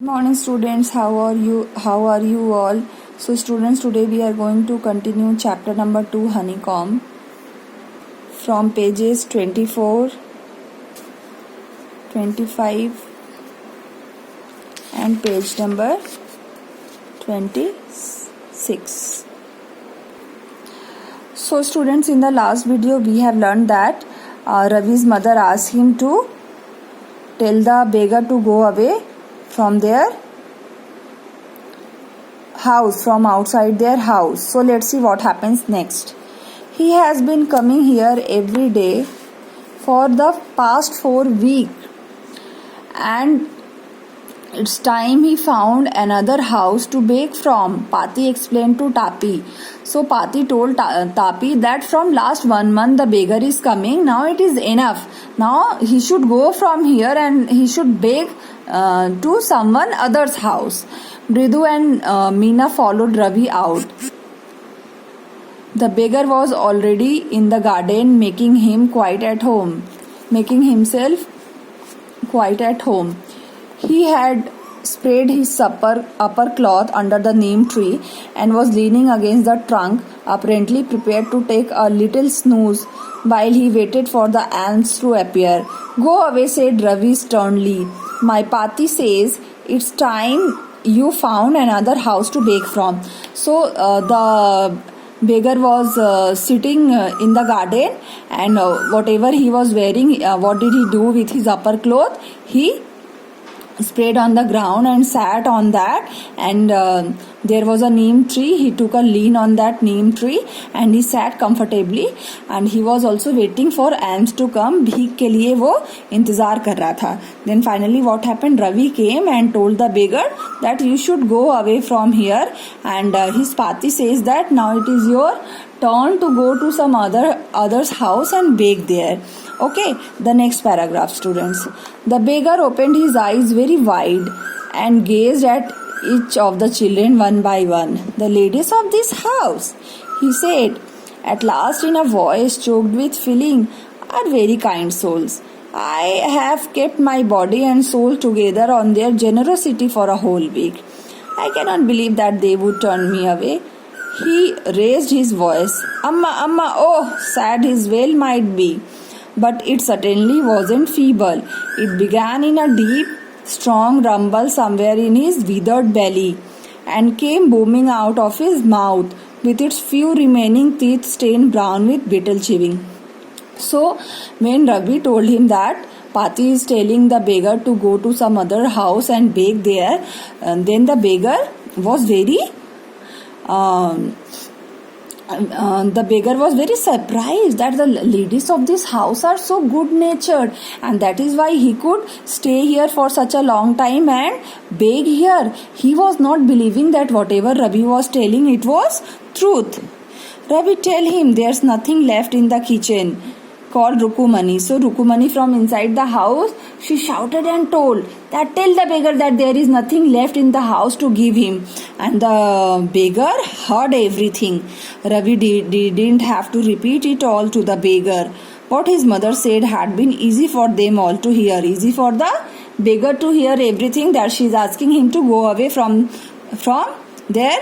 Morning students, how are you all? So students, today we are going to continue chapter number 2, honeycomb, from pages 24, 25 and page number 26. So students, in the last video we have learned that Ravi's mother asked him to tell the beggar to go away from their house, from outside their house. So let's see what happens next. He has been coming here every day for the past 4 weeks, and it's time he found another house to beg from, Pati explained to Tapi. So Pati told Tapi that from last 1 month the beggar is coming. Now it is enough. Now he should go from here and he should beg to someone other's house. Bridu and Meena followed Ravi out. The beggar was already in the garden, making himself quite at home. He had spread his upper cloth under the neem tree and was leaning against the trunk, apparently prepared to take a little snooze while he waited for the ants to appear. "Go away," said Ravi sternly. "My Pati says it's time you found another house to beg from." So the beggar was sitting in the garden, and whatever he was wearing, what did he do with his upper cloth? He spread on the ground and sat on that, and there was a neem tree. He took a lean on that neem tree and he sat comfortably, and he was also waiting for ants to come. भीख के लिए वो इंतजार कर रहा था. Then finally what happened? Ravi came and told the beggar that you should go away from here, and his Pati says that now it is your turn to go to some other's house and beg there. Okay, the next paragraph, students. The beggar opened his eyes very wide and gazed at each of the children one by one. "The ladies of this house," he said at last in a voice choked with feeling, "are very kind souls. I have kept my body and soul together on their generosity for a whole week. I cannot believe that they would turn me away." He raised his voice. "Amma, Amma, oh," sad his wail might be, but it certainly wasn't feeble. It began in a deep, strong rumble somewhere in his withered belly and came booming out of his mouth with its few remaining teeth stained brown with beetle chewing. So when Ravi told him that Pati is telling the beggar to go to some other house and beg there, then the beggar was very surprised that the ladies of this house are so good natured, and that is why he could stay here for such a long time and beg here. He was not believing that whatever Ravi was telling, it was truth. "Ravi, tell him there's nothing left in the kitchen," called Rukumani. So Rukumani from inside the house, she shouted and told that tell the beggar that there is nothing left in the house to give him. And the beggar heard everything. Ravi didn't have to repeat it all to the beggar. What his mother said had been easy for them all to hear, easy for the beggar to hear everything, that she is asking him to go away from their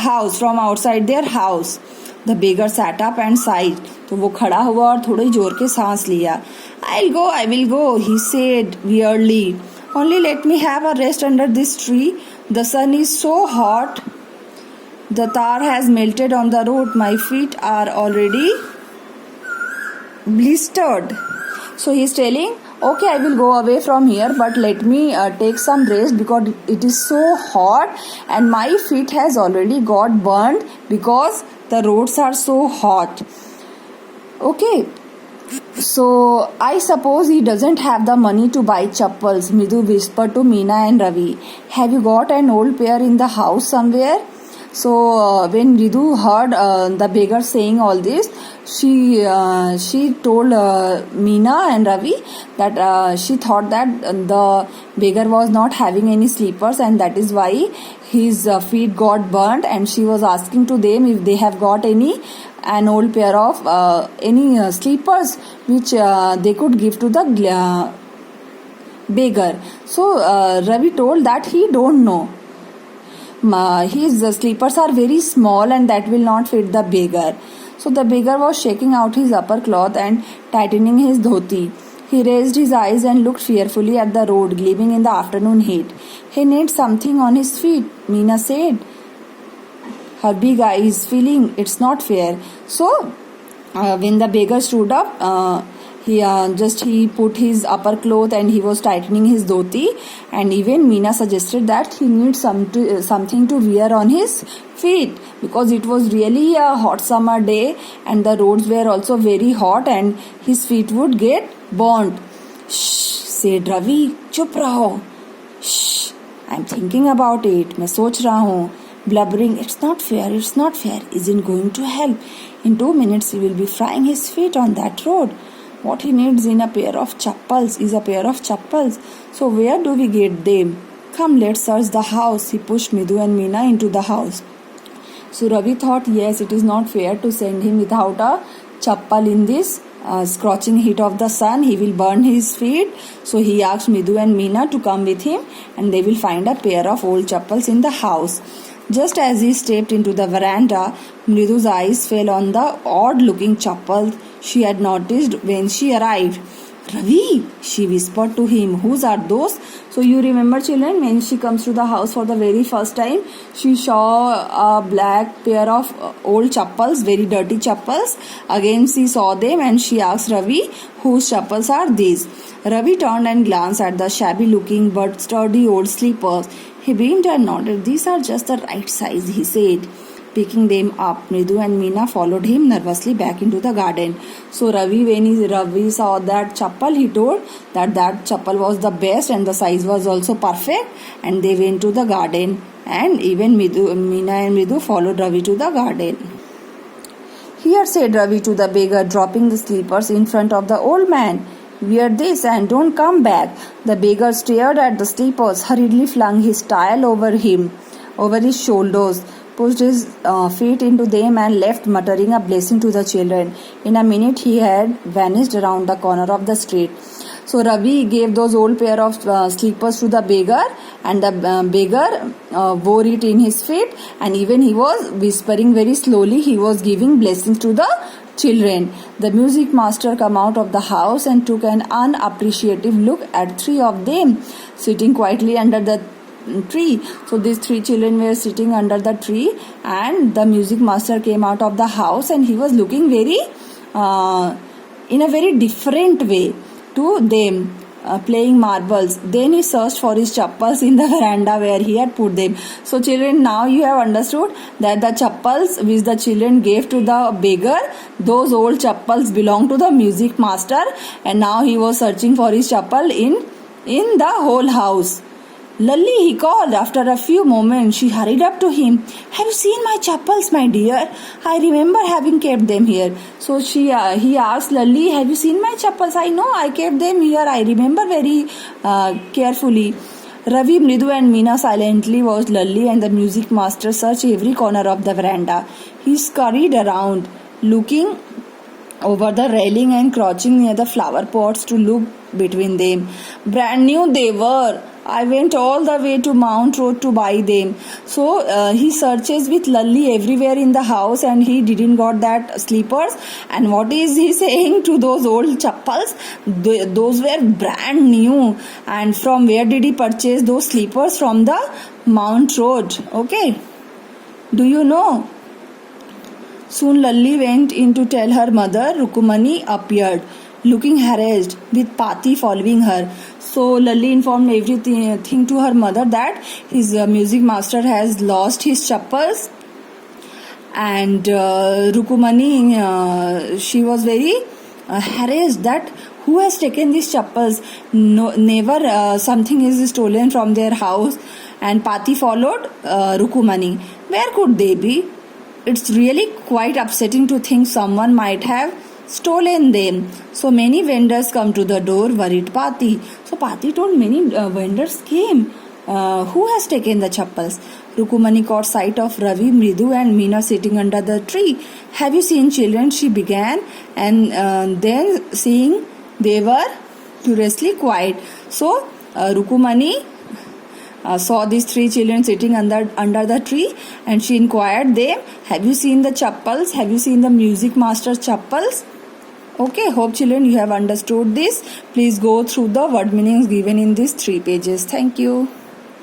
house, from outside their house. The beggar sat up and sighed. तो वो खड़ा हुआ और थोड़ी जोर के सांस लिया. I will go, he said weirdly. "Only let me have a rest under this tree. The sun is so hot. The tar has melted on the road. My feet are already blistered." So he is telling, "Okay, I will go away from here, but let me take some rest because it is so hot and my feet has already got burned because the roads are so hot." Okay, so I suppose he doesn't have the money to buy chappals, Midhu whispered to Meena and Ravi. "Have you got an old pair in the house somewhere?" So when Ridu heard the beggar saying all this, she told Meena and Ravi that she thought that the beggar was not having any slippers, and that is why his feet got burnt, and she was asking to them if they have got an old pair of any slippers which they could give to the beggar. So Ravi told that he don't know. His slippers are very small and that will not fit the beggar. So the beggar was shaking out his upper cloth and tightening his dhoti. He raised his eyes and looked fearfully at the road gleaming in the afternoon heat. He needs something on his feet, Meena said. Her big eye is feeling it's not fair. So when the beggar stood up, he put his upper cloth and he was tightening his dhoti, and even Meena suggested that he needs something to wear on his feet because it was really a hot summer day and the roads were also very hot and his feet would get burnt. Shh, said Ravi. Chup raho. Shh, I'm thinking about it. मैं सोच रहा हूँ. Blubbering, it's not fair, isn't going to help. In 2 minutes he will be frying his feet on that road. What he needs is a pair of chappals. So where do we get them? Come, let's search the house. He pushed Midhu and Meena into the house. So Ravi thought, yes, it is not fair to send him without a chappal in this scorching heat of the sun. He will burn his feet. So he asked Midhu and Meena to come with him and they will find a pair of old chappals in the house. Just as he stepped into the veranda, Mridu's eyes fell on the odd-looking chappals she had noticed when she arrived. Ravi, she whispered to him, whose are those? So you remember, children, when she comes to the house for the very first time, she saw a black pair of old chappals, very dirty chappals. Again she saw them and she asked Ravi, whose chappals are these? Ravi turned and glanced at the shabby-looking but sturdy old slippers. He beamed and nodded. These are just the right size, he said. Picking them up, Mridu and Meena followed him nervously back into the garden. So when Ravi saw that chappal, he told that chappal was the best and the size was also perfect. And they went to the garden. And even Meena and Mridu followed Ravi to the garden. Here, said Ravi to the beggar, dropping the slippers in front of the old man. Wear this and don't come back. The beggar stared at the slippers, hurriedly flung his towel over his shoulders, pushed his feet into them and left muttering a blessing to the children. In a minute he had vanished around the corner of the street. So Ravi gave those old pair of slippers to the beggar and the beggar wore it in his feet, and even he was whispering very slowly, he was giving blessings to the children. The music master came out of the house and took an unappreciative look at 3 of them sitting quietly under the tree. So these 3 children were sitting under the tree, and the music master came out of the house and he was looking very in a very different way to them, playing marbles. Then he searched for his chappals in the veranda where he had put them. So children, now you have understood that the chappals which the children gave to the beggar, those old chappals belong to the music master, and now he was searching for his chappal in the whole house. Lalli, he called. After a few moments, she hurried up to him. Have you seen my chappals, my dear? I remember having kept them here. So he asked Lalli, have you seen my chappals? I know, I kept them here. I remember very carefully. Ravi, Mridu and Meena silently watched Lalli and the music master search every corner of the veranda. He scurried around, looking over the railing and crouching near the flower pots to look between them. Brand new they were. I went all the way to Mount Road to buy them. So he searches with Lalli everywhere in the house and he didn't got that slippers. And what is he saying to those old chappals? Those were brand new. And from where did he purchase those slippers? From the Mount Road. Okay. Do you know? Soon Lalli went in to tell her mother. Rukumani appeared, looking harassed, with Pati following her. So Lalli informed everything to her mother that his music master has lost his chappals, and Rukumani, she was very harassed that who has taken these chappals. No, never something is stolen from their house. And Pati followed Rukumani. Where could they be? It's really quite upsetting to think someone might have stolen them. So many vendors come to the door, worried Pati. So Pati told many vendors came. Who has taken the chappals? Rukumani caught sight of Ravi, Mridu and Meena sitting under the tree. Have you seen children? She began, and then seeing they were curiously quiet. So Rukumani saw these 3 children sitting under the tree, and she inquired them, have you seen the chappals? Have you seen the music master's chappals? Okay, hope children you have understood this. Please go through the word meanings given in these 3 pages. Thank you.